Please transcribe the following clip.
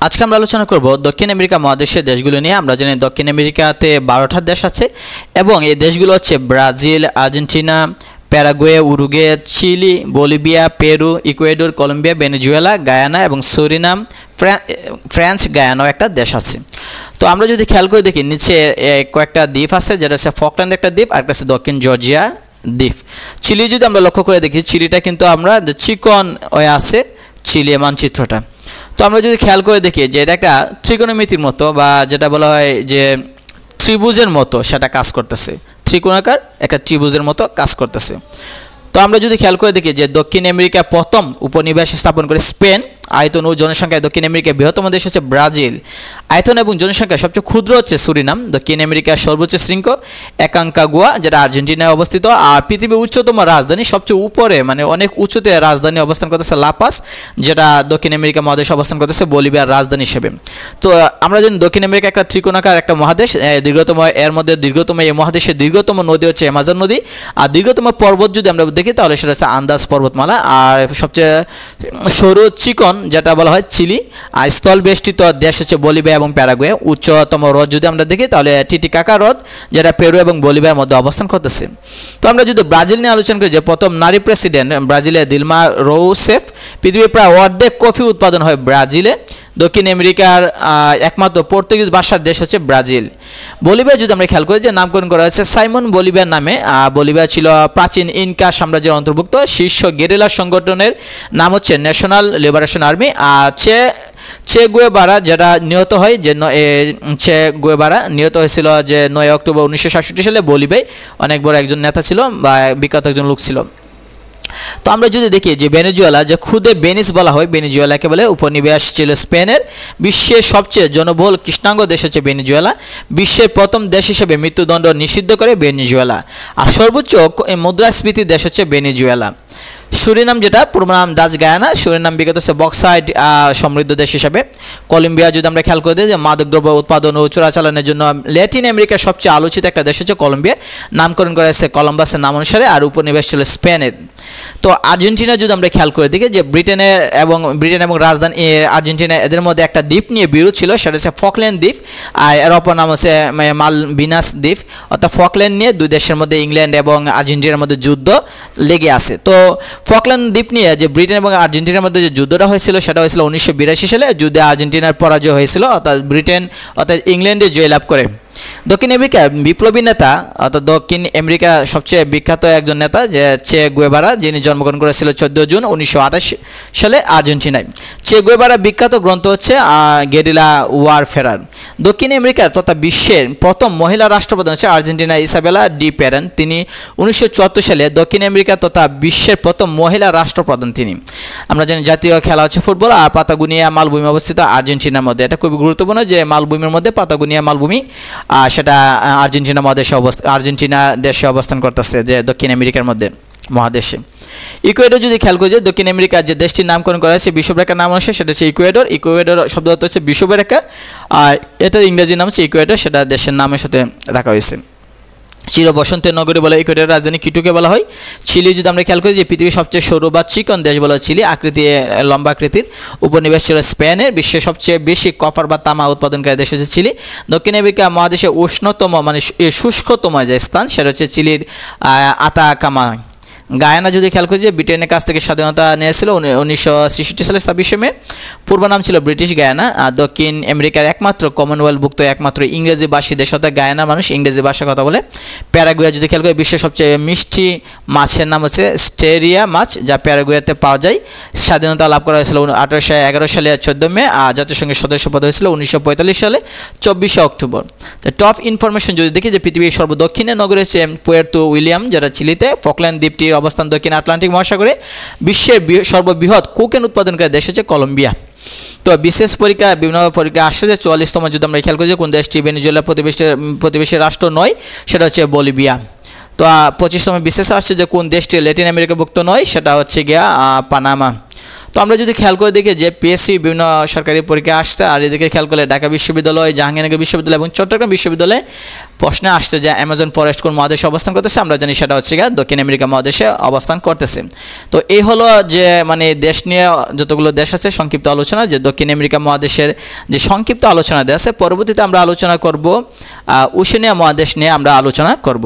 আজকে আমরা আলোচনা করব দক্ষিণ আমেরিকা মহাদেশের দেশগুলো নিয়ে। আমরা জানি দক্ষিণ আমেরিকাতে 12টা দেশ আছে এবং এই দেশগুলো হচ্ছে Brazil, Argentina, Paraguay, Uruguay, Chile, Bolivia, Peru, Ecuador, Colombia, Venezuela, Guyana এবং সুরিনাম, ফ্রান্স গায়ানাও একটা দেশ আছে। তো আমরা যদি খেয়াল করে দেখি, নিচে কয়েকটা দ্বীপ আছে, যেটা হচ্ছে ফকল্যান্ড একটা দ্বীপ, আর একটা হচ্ছে দক্ষিণ জর্জিয়া দ্বীপ। চিলি যদি আমরা লক্ষ্য করে দেখি, চিলিটা কিন্তু আমরা চিকন হয়ে আছে চিলি মানচিত্রটা। তো আমরা যদি খেয়াল করে দেখি যে এটা একটা ত্রিকোণমিতির মতো, বা যেটা বলা হয় যে ত্রিভুজের মতো সেটা কাজ করতেছে, ত্রিকোণাকার একটা ত্রিভুজের মতো কাজ করতেছে। তো আমরা যদি খেয়াল করে দেখি যে দক্ষিণ আমেরিকা প্রথম উপনিবেশ স্থাপন করে স্পেন, আয়তন ও জনসংখ্যায় দক্ষিণ আমেরিকার বৃহত্তম দেশ হচ্ছে ব্রাজিল, আয়তন এবং জনসংখ্যা সবচেয়ে ক্ষুদ্র হচ্ছে সুরিনাম, দক্ষিণ আমেরিকার সর্বোচ্চ শৃঙ্গ একাঙ্কাগুয়া যেটা আর্জেন্টিনায় অবস্থিত, আর পৃথিবীর উচ্চতম রাজধানী সবচেয়ে উপরে মানে অনেক উঁচুতে রাজধানী অবস্থান করতেছে লাপাস, যেটা দক্ষিণ আমেরিকা মহাদেশে অবস্থান করতেছে বলিভিয়ার রাজধানী হিসেবে। তো আমরা জানি দক্ষিণ আমেরিকা একটা ত্রিকোণাকার একটা মহাদেশ, দীর্ঘতম এর মধ্যে দীর্ঘতম এই মহাদেশের দীর্ঘতম নদী হচ্ছে অ্যামাজন নদী, আর দীর্ঘতম পর্বত যদি আমরা দেখি তাহলে সেটা হচ্ছে আন্দাজ পর্বতমালা, আর সবচেয়ে সরু চিকন যেটা বলা হয় চিলি, আর স্থল বেষ্টিত দেশ হচ্ছে বলিভিয়া এবং প্যারাগুয়ে। উচ্চতম হ্রদ যদি আমরা দেখি তাহলে টিটিকাকা হ্রদ, যেটা পেরু এবং বলিভিয়ার মধ্যে অবস্থান করতেছে। তো আমরা যদি ব্রাজিল নিয়ে আলোচনা করি, যে প্রথম নারী প্রেসিডেন্ট ব্রাজিলের দিলমা রোসেফ, পৃথিবীর প্রায় অর্ধেক কফি উৎপাদন হয় ব্রাজিলে, দক্ষিণ আমেরিকার একমাত্র পর্তুগিজ ভাষার দেশ হচ্ছে ব্রাজিল। বলিভিয়া যদি আমরা খেয়াল করি যে নামকরণ করা হয়েছে সাইমন বলিভিয়ার নামে। বলিভিয়া ছিল প্রাচীন ইনকা সাম্রাজ্যের অন্তর্ভুক্ত, শীর্ষ গেরিলা সংগঠনের নাম হচ্ছে ন্যাশনাল লিবারেশন আর্মি। চে গুয়েভারা যেটা নিহত হয়, যে চে গুয়েভারা নিহত হয়েছিল যে 9 অক্টোবর 1967 সালে। বলিভিয়ায় অনেক বড় একজন নেতা ছিল বা বিখ্যাত একজন লোক ছিল। তো আমরা যদি দেখি যে ভেনেজুয়েলা, যে খুদে ভেনিস বলা হয়, ভেনেজুয়েলাকে বলে, উপনিবেশ ছিল স্পেনের। বিশ্বের সবচেয়ে জনবহুল কৃষ্ণাঙ্গ দেশ হচ্ছে ভেনেজুয়েলা, বিশ্বের প্রথম দেশ হিসেবে মৃত্যুদণ্ড নিষিদ্ধ করে ভেনেজুয়েলা, আর সর্বোচ্চ মুদ্রাস্ফীতির দেশ হচ্ছে ভেনেজুয়েলা। সুরিনাম যেটা পূর্ব নাম ডাচ গায়ানা, সুরিনাম বিগত হচ্ছে বক্সাইড সমৃদ্ধ দেশ হিসাবে। কলম্বিয়া যদি আমরা খেয়াল করে দিই যে মাদকদ্রব্য উৎপাদন ও চোরাচালানের জন্য ল্যাটিন আমেরিকার সবচেয়ে আলোচিত একটা দেশ হচ্ছে কলম্বিয়া, নামকরণ করা হয়েছে কলম্বাসের নাম অনুসারে, আর উপনিবেশ ছিল স্পেনের। তো আর্জেন্টিনা যদি আমরা খেয়াল করে দেখি যে ব্রিটেন এবং রাজধানী আর্জেন্টিনা, এদের মধ্যে একটা দ্বীপ নিয়ে বিরোধ ছিল, সেটা হচ্ছে ফকল্যান্ড দ্বীপ, আর এর অপর নাম হচ্ছে মালভিনাস দ্বীপ। অর্থাৎ ফকল্যান্ড নিয়ে দুই দেশের মধ্যে, ইংল্যান্ড এবং আর্জেন্টিনার মধ্যে যুদ্ধ লেগে আছে। তো ফকল্যান্ড দ্বীপ নিয়ে যে ব্রিটেন এবং আর্জেন্টিনার মধ্যে যে যুদ্ধটা হয়েছিল সেটা হয়েছিল 1982 সালে, যুদ্ধে আর্জেন্টিনার পরাজয় হয়েছিল, অর্থাৎ ইংল্যান্ডে জয়লাভ করে। দক্ষিণ আমেরিকার বিপ্লবী নেতা, অর্থাৎ দক্ষিণ আমেরিকার সবচেয়ে বিখ্যাত একজন নেতা যে চে গুয়েভারা, যিনি জন্মগ্রহণ করেছিল 14 জুন 1928 সালে আর্জেন্টিনায়। চে গুয়েভারা বিখ্যাত গ্রন্থ হচ্ছে গেরিলা ওয়ারফেয়ার। দক্ষিণ আমেরিকার তথা বিশ্বের প্রথম মহিলা রাষ্ট্রপ্রধান হচ্ছে আর্জেন্টিনা ইসাবেলা ডি পেরেন। তিনি 1974 সালে দক্ষিণ আমেরিকা তথা বিশ্বের প্রথম মহিলা রাষ্ট্রপ্রধান তিনি। আমরা জানি জাতীয় খেলা হচ্ছে ফুটবল, আর পাতাগোনিয়া মালভূমি অবস্থিত আর্জেন্টিনার মধ্যে। এটা খুবই গুরুত্বপূর্ণ যে মালভূমির মধ্যে পাতাগোনিয়া মালভূমি, সেটা আর্জেন্টিনা দেশে অবস্থান করতেছে, যে দক্ষিণ আমেরিকার মধ্যে মহাদেশে। ইকুয়েডর যদি খেয়াল করি যে দক্ষিণ আমেরিকার যে দেশটির নামকরণ করা হয়েছে বিষুবরেখার নাম অনুসারে, সেটা হচ্ছে ইকুয়েডর। ইকুয়েডর শব্দ অর্থ হচ্ছে বিষুবরেখা, আর এটার ইংরেজি নাম হচ্ছে ইকুয়েডর, সেটা দেশের নামের সাথে রাখা হয়েছে। চির বসন্তের নগরী বলে ইকুয়েডরের রাজধানী কিটোকে বলা হয়। চিলি যদি আমরা খেয়াল করি যে পৃথিবীর সবচেয়ে সরু বা চিকন দেশ বলা হয় চিলি, লম্বা আকৃতির, উপনিবেশ ছিল স্পেনের। বিশ্বের সবচেয়ে বেশি কপার বা তামা উৎপাদনকারী দেশ হচ্ছে চিলি। দক্ষিণ আমেরিকা মহাদেশে উষ্ণতম মানে শুষ্কতম যে স্থান সেটা হচ্ছে চিলির আতাকামা। গায়ানা যদি খেয়াল করি যে ব্রিটেনের কাছ থেকে স্বাধীনতা নিয়েছিল 1966 সালের 26 মে। পূর্ব নাম ছিল ব্রিটিশ গায়ানা। আর দক্ষিণ আমেরিকার একমাত্র কমনওয়েলথভুক্ত একমাত্র ইংরেজি ভাষী দেশ, অর্থাৎ গায়ানা মানুষ ইংরেজি ভাষায় কথা বলে। প্যারাগুয়ে যদি খেয়াল করি বিশ্বের সবচেয়ে মিষ্টি মাছের নাম হচ্ছে স্টেরিয়া মাছ, যা প্যারাগুয়েতে পাওয়া যায়। স্বাধীনতা লাভ করা হয়েছিল 1811 সালে 14 মে, আর জাতিসংঘের সদস্য পদ হয়েছিল 1945 সালে 24 অক্টোবর। তো টপ ইনফরমেশন যদি দেখি যে পৃথিবীর সর্বদক্ষিণের নগর হচ্ছে পুয়ের্তো উইলিয়াম, যেটা চিলিতে। ফকল্যান্ড দ্বীপটির অবস্থান দক্ষিণ আটলান্টিক মহাসাগরে। বিশ্বের সর্ববৃহৎ কোকেন উৎপাদনকারী দেশ হচ্ছে কলম্বিয়া। তো বিশেষ পরীক্ষা বিভিন্ন পরীক্ষা আসছে যে 44তম যদি আমরা খেয়াল করি যে কোন দেশটি ভেনেজুয়েলার প্রতিবেশী রাষ্ট্র নয়, সেটা হচ্ছে বলিভিয়া। তো 25তম বিশেষ আসছে যে কোন দেশটি ল্যাটিন আমেরিকাভুক্ত নয়, সেটা হচ্ছে গিয়া পানামা। তো তো আমরা যদি খেয়াল করে দেখি যে পিএসসি বিভিন্ন সরকারি পরীক্ষা আসছে, আর এদিকে খেয়াল করলে ঢাকা বিশ্ববিদ্যালয়, জাহাঙ্গীরনগর বিশ্ববিদ্যালয় এবং চট্টগ্রাম বিশ্ববিদ্যালয়ে প্রশ্নে আসছে যে অ্যামাজন ফরেস্ট কোন মহাদেশে অবস্থান করতেছে। আমরা জানি সেটা হচ্ছে দক্ষিণ আমেরিকা মহাদেশে অবস্থান করতেছে। তো এই হলো যে মানে দেশ নিয়ে যতগুলো দেশ আছে সংক্ষিপ্ত আলোচনা, যে দক্ষিণ আমেরিকা মহাদেশের যে সংক্ষিপ্ত আলোচনা দেওয়া আছে। পরবর্তীতে আমরা আলোচনা করব ওশেনিয়া মহাদেশ নিয়ে আমরা আলোচনা করব।